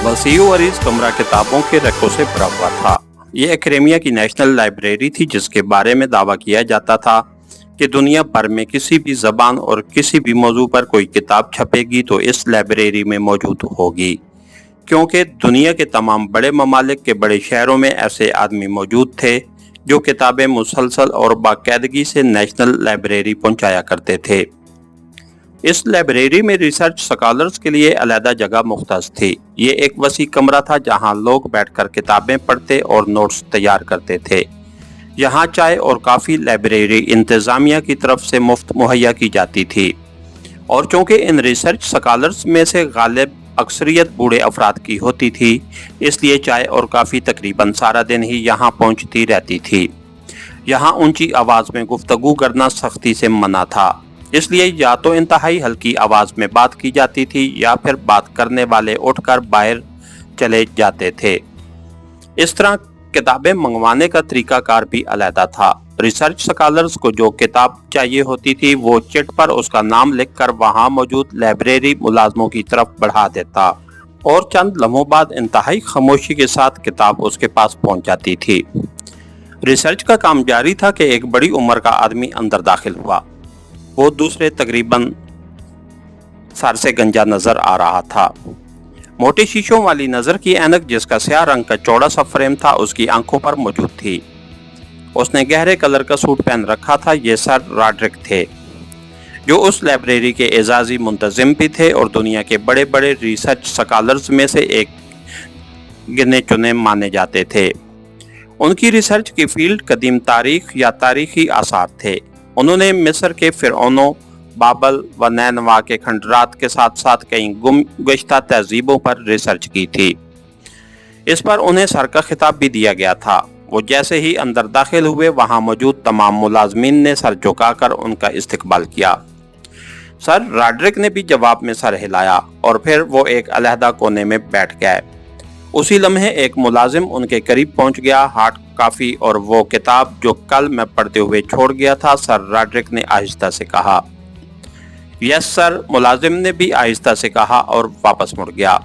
वसीउ अरीज कमरा किताबों के रैकों से भरा हुआ था। ये एक्रेमिया की नेशनल लाइब्रेरी थी, जिसके बारे में दावा किया जाता था कि दुनिया भर में किसी भी जबान और किसी भी मौजू पर कोई किताब छपेगी तो इस लाइब्रेरी में मौजूद होगी, क्योंकि दुनिया के तमाम बड़े ममालिक के बड़े शहरों में ऐसे आदमी मौजूद थे जो किताबें मुसलसल और बाकायदगी से नेशनल लाइब्रेरी पहुंचाया करते थे। इस लाइब्रेरी में रिसर्च स्कॉलर्स के लिए अलग जगह मुख्तस थी। ये एक वसी कमरा था जहां लोग बैठकर किताबें पढ़ते और नोट्स तैयार करते थे। यहाँ चाय और काफ़ी लाइब्रेरी इंतज़ामिया की तरफ से मुफ्त मुहैया की जाती थी, और चूँकि इन रिसर्च स्कॉलर्स में से गालिब अक्सरियत बूढ़े अफराद की होती थी, इसलिए चाय और काफ़ी तकरीबन सारा दिन ही यहाँ पहुँचती रहती थी। यहाँ ऊंची आवाज़ में गुफ्तगू करना सख्ती से मना था, इसलिए या तो इंतहाई हल्की आवाज़ में बात की जाती थी या फिर बात करने वाले उठकर बाहर चले जाते थे। इस तरह किताबें मंगवाने का तरीकाकार भी अलहदा था। रिसर्च स्कॉलर्स को जो किताब चाहिए होती थी वो चिट पर उसका नाम लिखकर वहां मौजूद लाइब्रेरी मुलाजमों की तरफ बढ़ा देता, और चंद लम्हों बाद इंतहाई खामोशी के साथ किताब उसके पास पहुंच जाती थी। रिसर्च का काम जारी था कि एक बड़ी उम्र का आदमी अंदर दाखिल हुआ। वो दूसरे तकरीबन सर से गंजा नजर आ रहा था। मोटे शीशों वाली नजर की ऐनक, जिसका स्याह रंग का चौड़ा सा फ्रेम था, उसकी आंखों पर मौजूद थी। उसने गहरे कलर का सूट पहन रखा था। ये सर रॉड्रिक थे, जो उस लाइब्रेरी के एजाजी मुंतजिम भी थे और दुनिया के बड़े बड़े रिसर्च स्कॉलर्स में से एक गिने चुने माने जाते थे। उनकी रिसर्च की फील्ड कदीम तारीख या तारीखी आसार थे। उन्होंने मिस्र के फिरौनों, बाबल व नैनवा के खंडरात के साथ साथ कई गुज़श्ता तहजीबों पर रिसर्च की थी। इस पर उन्हें सर का खिताब भी दिया गया था। वो जैसे ही अंदर दाखिल हुए, वहां मौजूद तमाम मुलाजमीन ने सर झुकाकर उनका इस्तकबाल किया। सर रॉड्रिक ने भी जवाब में सर हिलाया और फिर वो एक अलहदा कोने में बैठ गए। उसी लम्हे एक मुलाजिम उनके करीब पहुंच गया, हॉट कॉफी और वो किताब जो कल मैं पढ़ते हुए छोड़ गया था। सर रॉड्रिक ने आहिस्ता से कहा। यस सर, मुलाजिम ने भी आहिस्ता से कहा और वापस मुड़ गया।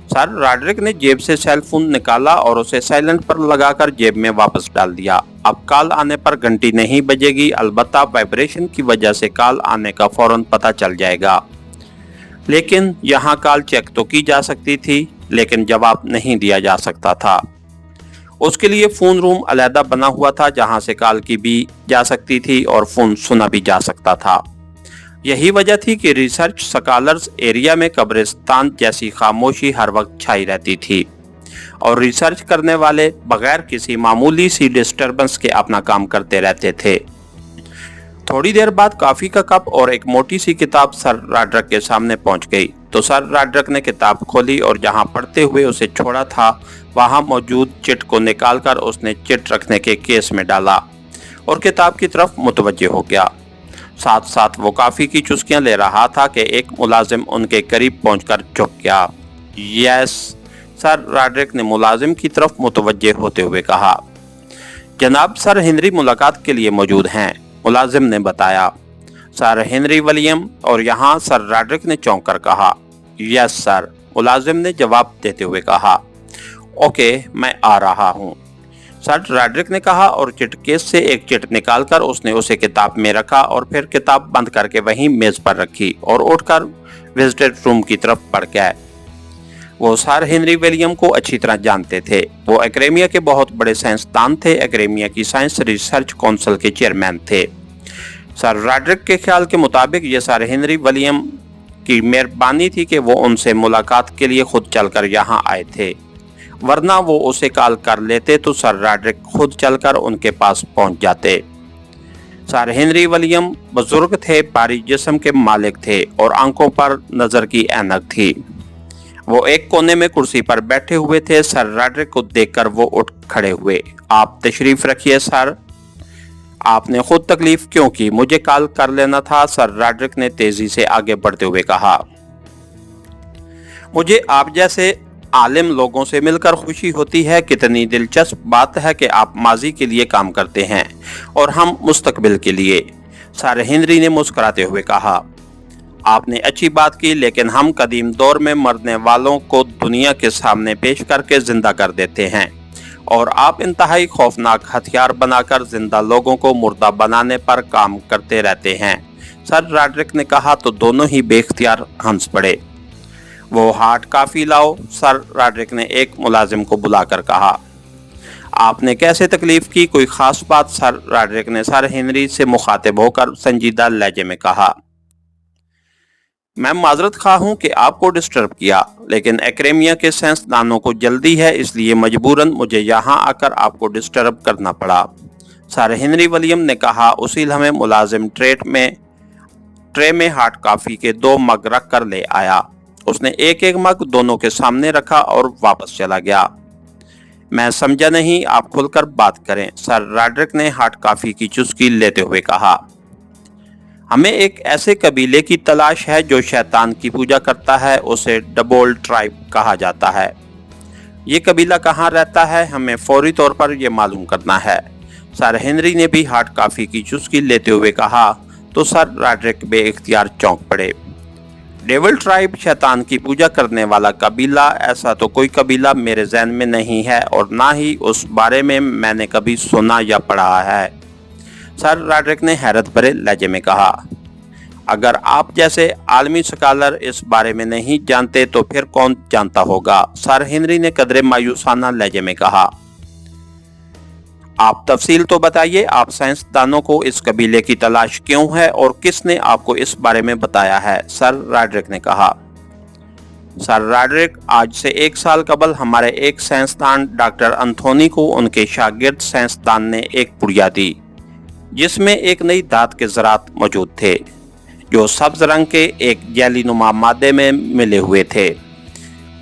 सर रॉड्रिक ने जेब से सेल फोन निकाला और उसे साइलेंट पर लगाकर जेब में वापस डाल दिया। अब कॉल आने पर घंटी नहीं बजेगी, अलबत्ता वाइब्रेशन की वजह से कॉल आने का फौरन पता चल जाएगा। लेकिन यहाँ कॉल चेक तो की जा सकती थी, लेकिन जवाब नहीं दिया जा सकता था। उसके लिए फ़ोन रूम अलहदा बना हुआ था, जहाँ से कॉल की भी जा सकती थी और फ़ोन सुना भी जा सकता था। यही वजह थी कि रिसर्च स्कॉलर्स एरिया में कब्रिस्तान जैसी खामोशी हर वक्त छाई रहती थी, और रिसर्च करने वाले बगैर किसी मामूली सी डिस्टर्बेंस के अपना काम करते रहते थे। थोड़ी देर बाद कॉफ़ी का कप और एक मोटी सी किताब सर रॉड्रिक के सामने पहुंच गई, तो सर रॉड्रिक ने किताब खोली और जहां पढ़ते हुए उसे छोड़ा था, वहां मौजूद चिट को निकालकर उसने चिट रखने के केस में डाला और किताब की तरफ मुतवज्जे हो गया। साथ साथ वो कॉफ़ी की चुस्कियां ले रहा था कि एक मुलाजिम उनके करीब पहुंचकर झुक गया। यस सर, रॉड्रिक ने मुलाजिम की तरफ मुतवज्जे होते हुए कहा। जनाब सर हेनरी मुलाकात के लिए मौजूद हैं, मुलाजिम ने बताया। सर हेनरी विलियम, और यहाँ सर रॉड्रिक ने चौंक कर कहा। यस सर, मुलाजिम ने जवाब देते हुए कहा। ओके, मैं आ रहा हूँ, सर रॉड्रिक ने कहा, और चिट केस से एक चिट निकालकर उसने उसे किताब में रखा और फिर किताब बंद करके वहीं मेज पर रखी और उठकर विजिटर रूम की तरफ बढ़ गए। वो सर हेनरी विलियम को अच्छी तरह जानते थे। वो एक्रेमिया के बहुत बड़े साइंसदान थे। एक्रेमिया की साइंस रिसर्च काउंसिल के चेयरमैन थे। सर रॉड्रिक के ख्याल के मुताबिक ये सर हेनरी विलियम की मेहरबानी थी कि वो उनसे मुलाकात के लिए खुद चलकर यहाँ आए थे, वरना वो उसे कॉल कर लेते तो सर रॉड्रिक खुद चलकर उनके पास पहुंच जाते। सर हेनरी विलियम बुजुर्ग थे, भारी जिस्म के मालिक थे और आंखों पर नजर की ऐनक थी। वो एक कोने में कुर्सी पर बैठे हुए थे। सर रॉड्रिक को देखकर वो उठ खड़े हुए। आप तशरीफ रखिए सर, आपने खुद तकलीफ क्यों की? मुझे कॉल कर लेना था, सर रॉड्रिक ने तेजी से आगे बढ़ते हुए कहा। मुझे आप जैसे आलिम लोगों से मिलकर खुशी होती है। कितनी दिलचस्प बात है कि आप माजी के लिए काम करते हैं और हम मुस्तकबिल के लिए, सर हेनरी ने मुस्कुराते हुए कहा। आपने अच्छी बात की, लेकिन हम कदीम दौर में मरने वालों को दुनिया के सामने पेश करके जिंदा कर देते हैं और आप इंतहाई खौफनाक हथियार बनाकर जिंदा लोगों को मुर्दा बनाने पर काम करते रहते हैं। सर रॉड्रिक ने कहा तो दोनों ही बेख्तियार हंस पड़े। वो हार्ड कॉफी लाओ, सर रॉड्रिक ने एक मुलाजिम को बुलाकर कहा। आपने कैसे तकलीफ की, कोई खास बात, सर रॉड्रिक ने सर हेनरी से मुखातिब होकर संजीदा लहजे में कहा। मैं माजरत खा हूं कि आपको डिस्टर्ब किया, लेकिन एक्रेमिया के साइंसदानों को जल्दी है, इसलिए मजबूरन मुझे यहाँ आकर आपको डिस्टर्ब करना पड़ा, सर हेनरी विलियम ने कहा। उसी लम्हे मुलाजिम ट्रे में हॉट कॉफी के 2 मग रख कर ले आया। उसने एक एक मग दोनों के सामने रखा और वापस चला गया। मैं समझा नहीं, आप खुलकर बात करें, सर रॉड्रिक ने हॉट कॉफी की चुस्की लेते हुए कहा। हमें एक ऐसे कबीले की तलाश है जो शैतान की पूजा करता है, उसे डबोल ट्राइब कहा जाता है। ये कबीला कहाँ रहता है, हमें फौरी तौर पर यह मालूम करना है, सर हेनरी ने भी हॉट कॉफी की चुस्की लेते हुए कहा। तो सर रॉड्रिक बेइख्तियार चौंक पड़े। डेविल ट्राइब, शैतान की पूजा करने वाला कबीला, ऐसा तो कोई कबीला मेरे ज़हन में नहीं है और ना ही उस बारे में मैंने कभी सुना या पढ़ा है, सर रॉड्रिक ने हैरत भरे लहजे में कहा। अगर आप जैसे आलमी स्कॉलर इस बारे में नहीं जानते तो फिर कौन जानता होगा, सर हेनरी ने कदरे मायूसाना लहजे में कहा। आप तफसील तो बताइए, आप साइंसदानों को इस कबीले की तलाश क्यों है और किसने आपको इस बारे में बताया है, सर रॉड्रिक ने कहा। सर रॉड्रिक, आज से 1 साल कबल हमारे एक साइंसदान डॉक्टर एंथोनी को उनके शागिर्द साइंसदान ने एक पुड़िया दी जिसमें एक नई धात के ज़रात मौजूद थे जो सब्ज रंग के एक जेलीनुमा मादे में मिले हुए थे।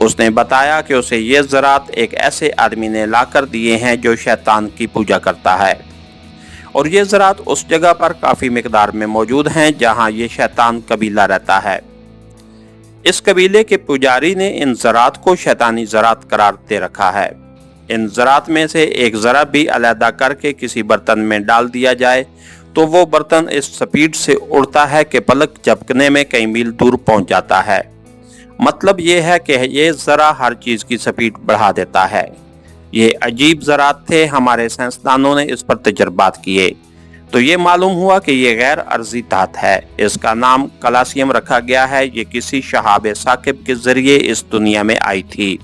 उसने बताया कि उसे ये ज़रात एक ऐसे आदमी ने लाकर दिए हैं जो शैतान की पूजा करता है और ये ज़रात उस जगह पर काफ़ी मिकदार में मौजूद हैं जहां ये शैतान कबीला रहता है। इस कबीले के पुजारी ने इन ज़रात को शैतानी ज़रात करार दे रखा है। इन ज़रात में से एक ज़रा भी अलहदा करके किसी बर्तन में डाल दिया जाए तो वो बर्तन इस स्पीड से उड़ता है कि पलक झपकने में कई मील दूर पहुंच जाता है। मतलब ये है कि ये ज़रा हर चीज़ की स्पीड बढ़ा देता है। ये अजीब ज़रात थे, हमारे साइंसदानों ने इस पर तजर्बात किए तो ये मालूम हुआ कि ये गैर अर्जी धात है। इसका नाम कलासियम रखा गया है। ये किसी शहाब साकिब के जरिए इस दुनिया में आई थी।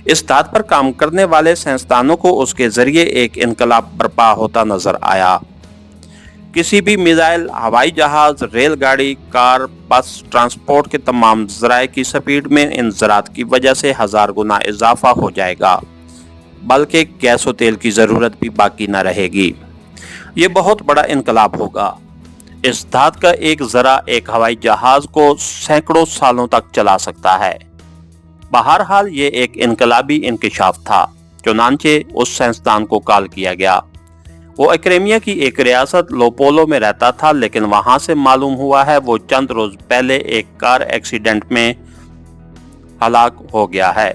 इस धात पर काम करने वाले साइंसदानों को उसके जरिए एक इनकलाब बर्पा होता नजर आया। किसी भी मिसाइल, हवाई जहाज, रेलगाड़ी, कार, बस, ट्रांसपोर्ट के तमाम ज़राए की स्पीड में इन ज़रात की वजह से 1000 गुना इजाफा हो जाएगा, बल्कि गैस और तेल की ज़रूरत भी बाकी न रहेगी। ये बहुत बड़ा इनकलाब होगा। इस धात का एक ज़रा एक हवाई जहाज को सैकड़ों सालों तक चला सकता है। बहरहाल ये एक इनकलाबी इंकशाफ था। चुनांचे उस साइंसदान को कॉल किया गया। वो एक्रेमिया की एक रियासत लोपोलो में रहता था, लेकिन वहां से मालूम हुआ है वो चंद रोज पहले एक कार एक्सीडेंट में हलाक हो गया है,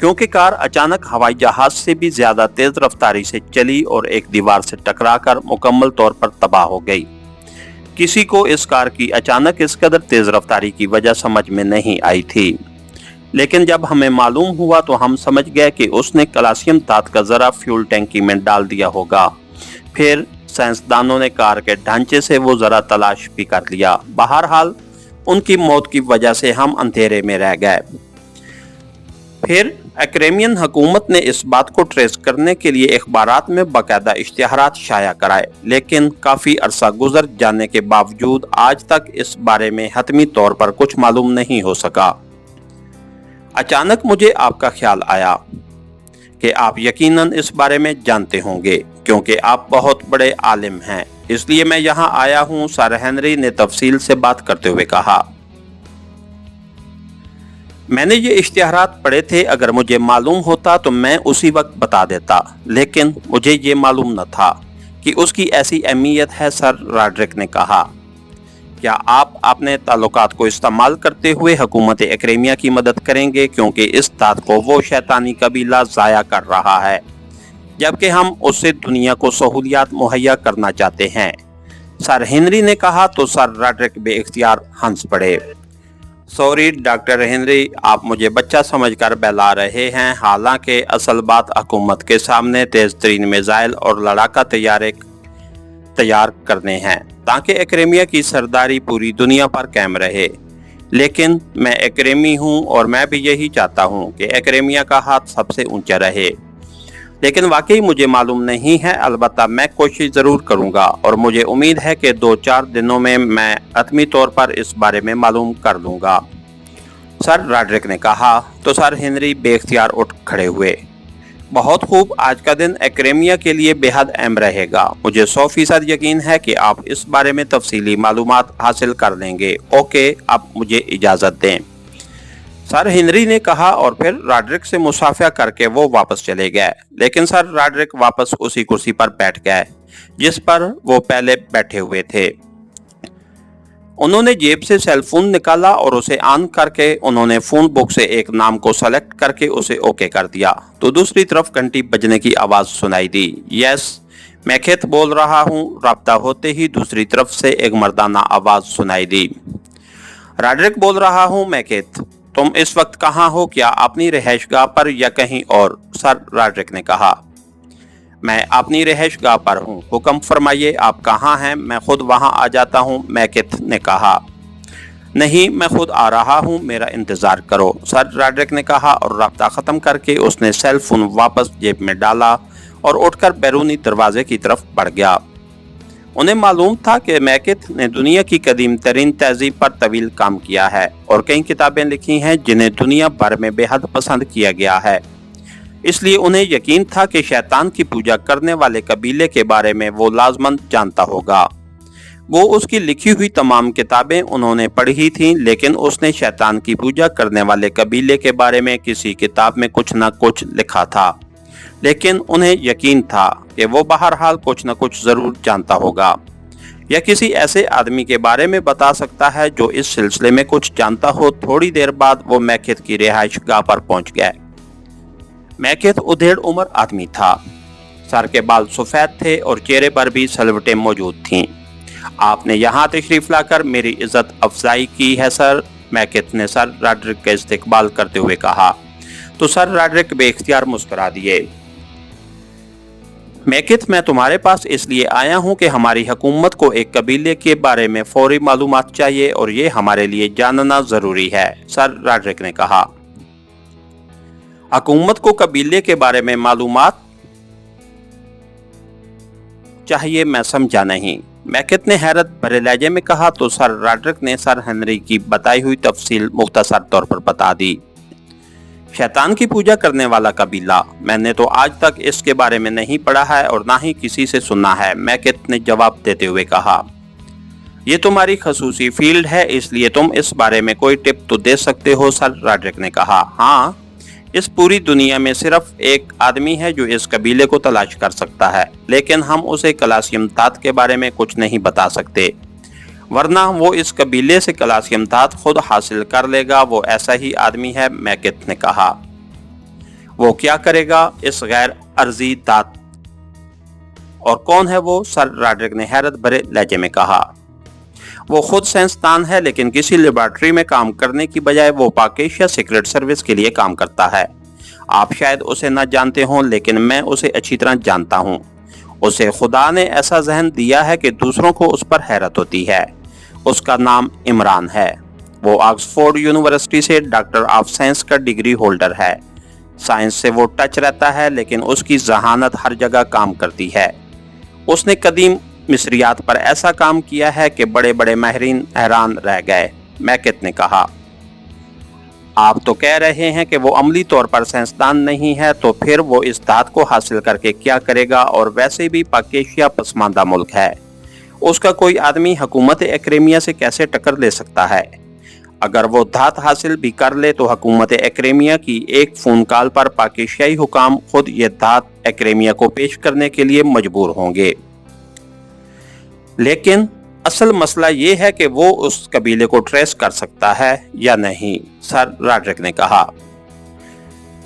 क्योंकि कार अचानक हवाई जहाज से भी ज्यादा तेज रफ्तारी से चली और एक दीवार से टकराकर मुकम्मल तौर पर तबाह हो गई। किसी को इस कार की अचानक इस कदर तेज रफ्तारी की वजह समझ में नहीं आई थी, लेकिन जब हमें मालूम हुआ तो हम समझ गए कि उसने कलासियम धात का ज़रा फ्यूल टैंकी में डाल दिया होगा। फिर साइंसदानों ने कार के ढांचे से वो ज़रा तलाश भी कर लिया। बहरहाल उनकी मौत की वजह से हम अंधेरे में रह गए। फिर एक्रेमियन हुकूमत ने इस बात को ट्रेस करने के लिए अखबारात में बाकायदा इश्तिहारात शाया कराए, लेकिन काफ़ी अरसा गुजर जाने के बावजूद आज तक इस बारे में हतमी तौर पर कुछ मालूम नहीं हो सका। अचानक मुझे आपका ख्याल आया कि आप यकीनन इस बारे में जानते होंगे, क्योंकि आप बहुत बड़े आलिम हैं, इसलिए मैं यहाँ आया हूँ, सर हेनरी ने तफसील से बात करते हुए कहा। मैंने ये इश्तिहारात पढ़े थे, अगर मुझे मालूम होता तो मैं उसी वक्त बता देता, लेकिन मुझे ये मालूम न था कि उसकी ऐसी अहमियत है, सर रॉड्रिक ने कहा। क्या आप अपने ताल्लुकात को इस्तेमाल करते हुए हुकूमत एक्रेमिया की मदद करेंगे, क्योंकि इस धात को वो शैतानी कबीला ज़ाया कर रहा है, जबकि हम उससे दुनिया को सहूलियात मुहैया करना चाहते हैं। सर हेनरी ने कहा तो सर रॉड्रिक बेइख्तियार हंस पड़े। सॉरी डॉक्टर हेनरी, आप मुझे बच्चा समझकर बहला रहे हैं। हालांकि असल बात हुकूमत के सामने तेज तरीन मिसाइल और लड़ाका तैयार करने हैं ताकि एक्रेमिया की सरदारी पूरी दुनिया पर कायम रहे। लेकिन मैं एक्रेमी हूं और मैं भी यही चाहता हूं कि एक्रेमिया का हाथ सबसे ऊंचा रहे। लेकिन वाकई मुझे मालूम नहीं है, अलबत्ता मैं कोशिश ज़रूर करूंगा और मुझे उम्मीद है कि 2-4 दिनों में मैं हतमी तौर पर इस बारे में मालूम कर लूँगा, सर रॉड्रिक ने कहा। तो सर हेनरी बेख्तियार उठ खड़े हुए। बहुत खूब, आज का दिन एक्रेमिया के लिए बेहद अहम रहेगा। मुझे 100% यकीन है कि आप इस बारे में तफसीली मालूमात हासिल कर लेंगे। ओके, अब मुझे इजाज़त दें, सर हेनरी ने कहा और फिर रॉड्रिक से मुसाफिया करके वो वापस चले गए। लेकिन सर रॉड्रिक वापस उसी कुर्सी पर बैठ गए जिस पर वो पहले बैठे हुए थे। उन्होंने जेब से सेल फोन निकाला और उसे ऑन करके उन्होंने फोन बुक से एक नाम को सेलेक्ट करके उसे ओके कर दिया। तो दूसरी तरफ घंटी बजने की आवाज सुनाई दी। यस, मैकेथ बोल रहा हूँ। राब्ता होते ही दूसरी तरफ से एक मर्दाना आवाज सुनाई दी। रॉड्रिक बोल रहा हूँ मैकेथ, तुम इस वक्त कहाँ हो? क्या अपनी रिहाइशगाह पर या कहीं और? सर रॉड्रिक ने कहा, मैं अपनी रिहाइशगाह पर हूँ। हुक्म फरमाइए, आप कहाँ हैं? मैं खुद वहाँ आ जाता हूँ, मैकेथ ने कहा। नहीं, मैं खुद आ रहा हूँ, मेरा इंतजार करो, सर रॉड्रिक ने कहा और राब्ता खत्म करके उसने सेल फोन वापस जेब में डाला और उठकर बैरूनी दरवाजे की तरफ बढ़ गया। उन्हें मालूम था कि मैकेथ ने दुनिया की कदीम तरीन तहजीब पर तवील काम किया है और कई किताबें लिखी हैं जिन्हें दुनिया भर में बेहद पसंद किया गया है। इसलिए उन्हें यकीन था कि शैतान की पूजा करने वाले कबीले के बारे में वो लाजमन जानता होगा। वो उसकी लिखी हुई तमाम किताबें उन्होंने पढ़ी थीं, लेकिन उसने शैतान की पूजा करने वाले कबीले के बारे में किसी किताब में कुछ न कुछ लिखा था। लेकिन उन्हें यकीन था कि वो बहरहाल कुछ न कुछ जरूर जानता होगा या किसी ऐसे आदमी के बारे में बता सकता है जो इस सिलसिले में कुछ जानता हो। थोड़ी देर बाद वो मैकेथ की रिहाइशगाह पर पहुंच गए। मैकेथ उधेड़ उम्र आदमी था। सर के बाल सफेद थे और चेहरे पर भी सलवटें मौजूद थीं। आपने यहाँ तशरीफ लाकर मेरी इज्जत अफजाई की है सर, मैकेथ ने सर रॉड्रिक का इस्तकबाल करते हुए कहा। तो सर रॉड्रिक बेइख्तियार मुस्कुरा दिए। मैकेथ, मैं तुम्हारे पास इसलिए आया हूं कि हमारी हुकूमत को एक कबीले के बारे में फौरी मालूमात चाहिए और ये हमारे लिए जानना जरूरी है, सर रॉड्रिक ने कहा। हुकूमत को कबीले के बारे में मालूमात चाहिए? मैं समझा नहीं, मैकेथ ने हैरत भरे लहजे में कहा। तो सर रॉड्रिक ने सर हेनरी की बताई हुई तफसील मुख्तसर तौर पर बता दी। शैतान की पूजा करने वाला कबीला, मैंने तो आज तक इसके बारे में नहीं पढ़ा है और ना ही किसी से सुना है, मैकेथ ने जवाब देते हुए कहा। ये तुम्हारी खसूसी फील्ड है, इसलिए तुम इस बारे में कोई टिप तो दे सकते हो, सर रॉड्रिक ने कहा। हाँ, इस पूरी दुनिया में सिर्फ एक आदमी है जो इस कबीले को तलाश कर सकता है, लेकिन हम उसे कलासियम धात के बारे में कुछ नहीं बता सकते, वरना वो इस कबीले से कलासियम धात खुद हासिल कर लेगा। वो ऐसा ही आदमी है, मैकेथ ने कहा। वो क्या करेगा इस गैर अर्जी धात? और कौन है वो? सर रॉड्रिक ने हैरत भरे लहजे में कहा। वो खुद साइंसदान है, लेकिन किसी लेबोरेटरी में काम करने की बजाय वो पाक एशिया सीक्रेट सर्विस के लिए काम करता है। आप शायद उसे न जानते हों, लेकिन मैं उसे अच्छी तरह जानता हूँ। उसे खुदा ने ऐसा जहन दिया है कि दूसरों को उस पर हैरत होती है। उसका नाम इमरान है। वो ऑक्सफोर्ड यूनिवर्सिटी से डॉक्टर ऑफ साइंस का डिग्री होल्डर है। साइंस से वो टच रहता है, लेकिन उसकी जहानत हर जगह काम करती है। उसने कदीम मिस्रियात पर ऐसा काम किया है कि बड़े बड़े माहिरीन हैरान रह गए, मैकेथ ने कहा। आप तो कह रहे हैं कि वो अमली तौर पर साइंसदान नहीं है, तो फिर वो इस धात को हासिल करके क्या करेगा? और वैसे भी पाक एशिया पसमानदा मुल्क है, उसका कोई आदमी हुकूमत एक्रेमिया से कैसे टक्कर ले सकता है? अगर वो धात हासिल भी कर ले तो हुकूमत एक्रेमिया की एक फोन कॉल पर पाक एशियाई हुकाम खुद ये धात एक्रेमिया को पेश करने के लिए मजबूर होंगे। लेकिन असल मसला ये है कि वो उस कबीले को ट्रेस कर सकता है या नहीं, सर रॉड्रिक ने कहा।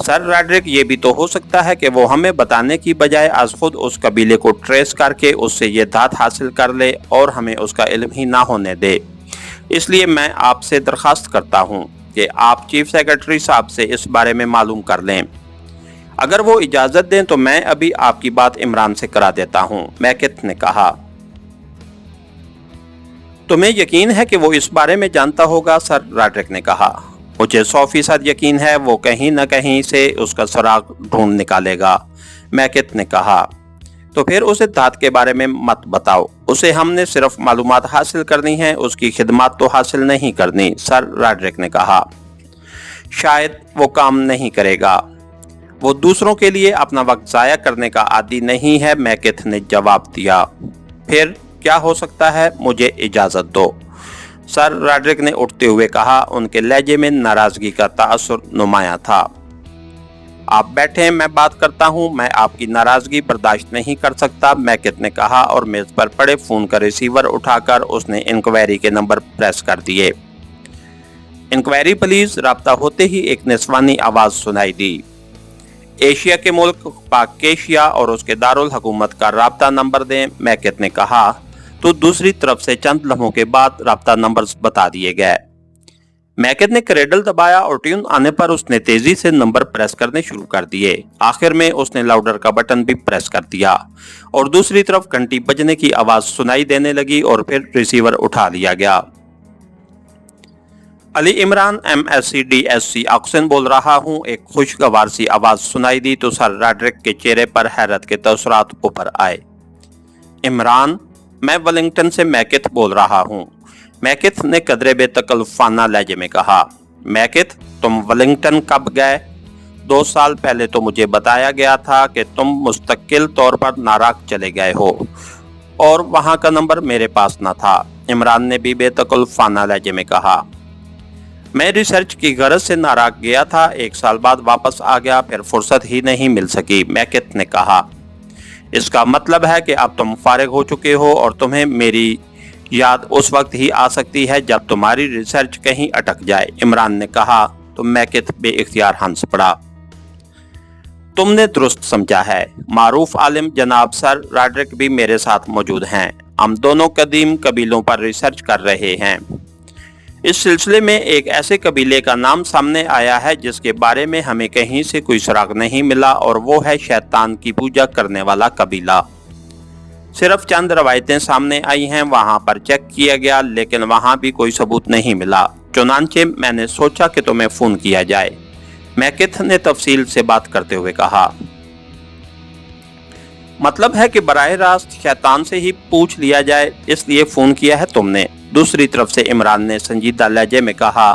सर रॉड्रिक, ये भी तो हो सकता है कि वो हमें बताने की बजाय आज खुद उस कबीले को ट्रेस करके उससे ये दात हासिल कर ले और हमें उसका इल्म ही ना होने दे। इसलिए मैं आपसे दरखास्त करता हूँ कि आप चीफ सेक्रेटरी साहब से इस बारे में मालूम कर लें। अगर वो इजाज़त दें तो मैं अभी आपकी बात इमरान से करा देता हूँ, मैकेथ ने कहा। तुम्हें यकीन है कि वो इस बारे में जानता होगा? सर रॉड्रिक ने कहा। मुझे 100% यकीन है वो कहीं न कहीं से उसका सुराग ढूंढ निकालेगा, मैकेथ ने कहा। तो फिर उसे दात के बारे में मत बताओ, उसे हमने सिर्फ मालूमात हासिल करनी है, उसकी खिदमत तो हासिल नहीं करनी, सर रॉड्रिक ने कहा। शायद वो काम नहीं करेगा, वो दूसरों के लिए अपना वक्त ज़ाया करने का आदी नहीं है, मैकेथ ने जवाब दिया। फिर क्या हो सकता है? मुझे इजाज़त दो, सर रॉड्रिक ने उठते हुए कहा। उनके लहजे में नाराजगी का तासुर नुमाया था। आप बैठे, मैं बात करता हूं, मैं आपकी नाराजगी बर्दाश्त नहीं कर सकता, मैकेथ ने कहा और मेज पर पड़े फोन का रिसीवर उठाकर उसने इंक्वायरी के नंबर प्रेस कर दिए। Enquiry please. राब्ता होते ही एक निस्वानी आवाज सुनाई दी। एशिया के मुल्क पाकेशिया और उसके दारुल हुकूमत का राब्ता नंबर दें, मैकेथ ने कहा। तो दूसरी तरफ से चंद लम्हों के बाद राब्ता नंबर्स बता दिए गए। मैकेथ ने क्रेडल दबाया और ट्यून आने पर उसने तेजी से नंबर प्रेस करने शुरू कर दिए। आखिर में उसने लाउडर का बटन भी प्रेस कर दिया और दूसरी तरफ घंटी बजने की आवाज सुनाई देने लगी और फिर रिसीवर उठा लिया गया। Ali Imran MSc DSc Oxon बोल रहा हूँ, एक खुशगवार सी आवाज सुनाई दी तो सर रॉड्रिक के चेहरे पर हैरत के तसरात ऊपर आए। इमरान, मैं वेलिंगटन से मैकेथ बोल रहा हूँ, मैकेथ ने कदरे बेतकल्लुफ़ाना लहजे में कहा। मैकेथ, तुम वेलिंगटन कब गए? 2 साल पहले तो मुझे बताया गया था कि तुम मुस्तकिल तौर पर नाराक चले गए हो और वहां का नंबर मेरे पास न था, इमरान ने भी बेतकल्लुफ़ाना लहजे में कहा। मैं रिसर्च की गरज से नाराक गया था, 1 साल बाद वापस आ गया, फिर फुर्सत ही नहीं मिल सकी, मैकेथ ने कहा। इसका मतलब है कि अब तुम फारिग हो चुके हो और तुम्हें मेरी याद उस वक्त ही आ सकती है जब तुम्हारी रिसर्च कहीं अटक जाए, इमरान ने कहा। तो मैकेथ बेइख्तियार हंस पड़ा। तुमने दुरुस्त समझा है, मारूफ आलिम जनाब सर रॉड्रिक भी मेरे साथ मौजूद हैं। हम दोनों कदीम कबीलों पर रिसर्च कर रहे हैं। इस सिलसिले में एक ऐसे कबीले का नाम सामने आया है जिसके बारे में हमें कहीं से कोई सुराग नहीं मिला और वो है शैतान की पूजा करने वाला कबीला। सिर्फ चंद रवायतें सामने आई हैं, वहां पर चेक किया गया लेकिन वहां भी कोई सबूत नहीं मिला। चुनांचे मैंने सोचा कि तुम्हें फोन किया जाए, मैकेथ ने तफसील से बात करते हुए कहा। मतलब है कि बराह रास्त शैतान से ही पूछ लिया जाए, इसलिए फोन किया है तुमने? दूसरी तरफ से इमरान ने संजीदा लहजे में कहा।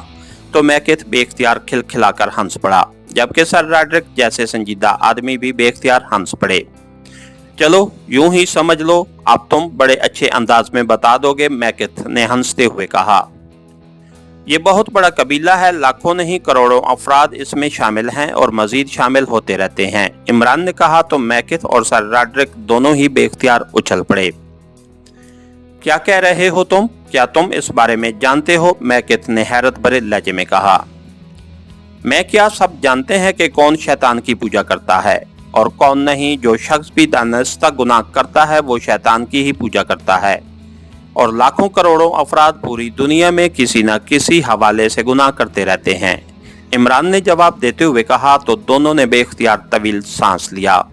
तो मैकेथ बेख्तियार खिलखिलाकर हंस पड़ा, जबकि सर रॉड्रिक जैसे संजीदा आदमी भी बेख्तियार हंस पड़े। चलो यूं ही समझ लो, अब तुम बड़े अच्छे अंदाज में बता दोगे, मैकेथ ने हंसते हुए कहा। ये बहुत बड़ा कबीला है, लाखों नहीं करोड़ों अफराद इसमें शामिल हैं और मजीद शामिल होते रहते हैं, इमरान ने कहा। तो मैकेथ और सर रॉड्रिक दोनों ही बेख्तियार उछल पड़े। क्या कह रहे हो तुम? क्या तुम इस बारे में जानते हो? मैकेथ ने हैरत भरे लहजे में कहा। मैं क्या, सब जानते हैं कि कौन शैतान की पूजा करता है और कौन नहीं। जो शख्स भी दानिस्ता गुनाह करता है वो शैतान की ही पूजा करता है और लाखों करोड़ों अफराद पूरी दुनिया में किसी न किसी हवाले से गुनाह करते रहते हैं, इमरान ने जवाब देते हुए कहा। तो दोनों ने बेख्तियार तवील सांस लिया।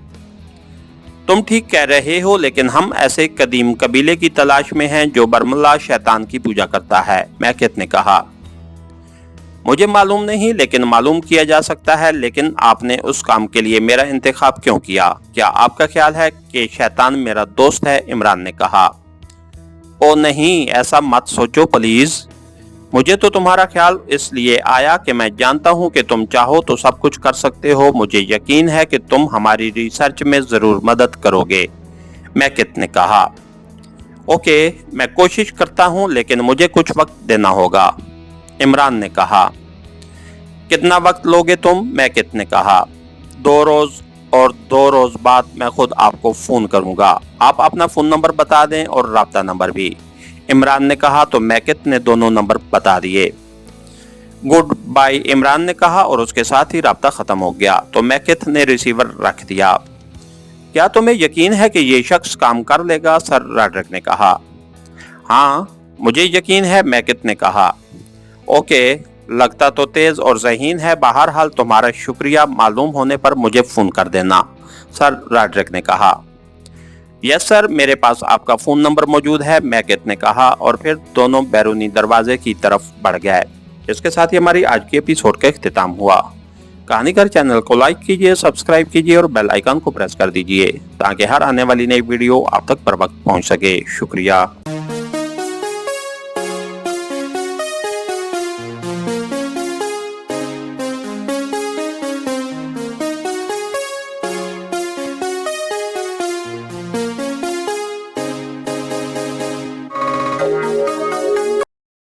तुम ठीक कह रहे हो, लेकिन हम ऐसे कदीम कबीले की तलाश में हैं जो बरमुल्ला शैतान की पूजा करता है, मैकेथ ने कहा। मुझे मालूम नहीं, लेकिन मालूम किया जा सकता है। लेकिन आपने उस काम के लिए मेरा इंतखाब क्यों किया? क्या आपका ख्याल है कि शैतान मेरा दोस्त है? इमरान ने कहा। ओ नहीं, ऐसा मत सोचो प्लीज। मुझे तो तुम्हारा ख्याल इसलिए आया कि मैं जानता हूं कि तुम चाहो तो सब कुछ कर सकते हो। मुझे यकीन है कि तुम हमारी रिसर्च में जरूर मदद करोगे, मैकेथ ने कहा। ओके, मैं कोशिश करता हूं, लेकिन मुझे कुछ वक्त देना होगा, इमरान ने कहा। कितना वक्त लोगे तुम? मैकेथ ने कहा। 2 रोज और 2 रोज बाद मैं खुद आपको फोन करूंगा। आप अपना फोन नंबर बता दें और राब्ता नंबर भी, इमरान ने कहा। तो मैकेथ ने दोनों नंबर बता दिए। गुड बाय इमरान ने कहा और उसके साथ ही राब्ता खत्म हो गया। तो मैकेथ ने रिसीवर रख दिया। क्या तुम्हें यकीन है कि ये शख्स काम कर लेगा? सर रॉड्रिक ने कहा। हाँ, मुझे यकीन है, मैकेथ ने कहा। ओके, लगता तो तेज और ज़हीन है। बहरहाल तुम्हारा शुक्रिया। मालूम होने पर मुझे फोन कर देना, सर रॉड्रिक ने कहा। यस सर, मेरे पास आपका फोन नंबर मौजूद है, मैकेथ ने कहा और फिर दोनों बैरूनी दरवाजे की तरफ बढ़ गए। इसके साथ ही हमारी आज की एपिसोड का इख्तिताम हुआ। कहानीकार चैनल को लाइक कीजिए, सब्सक्राइब कीजिए और बेल आइकन को प्रेस कर दीजिए ताकि हर आने वाली नई वीडियो आप तक बर वक्त पहुंच सके। शुक्रिया।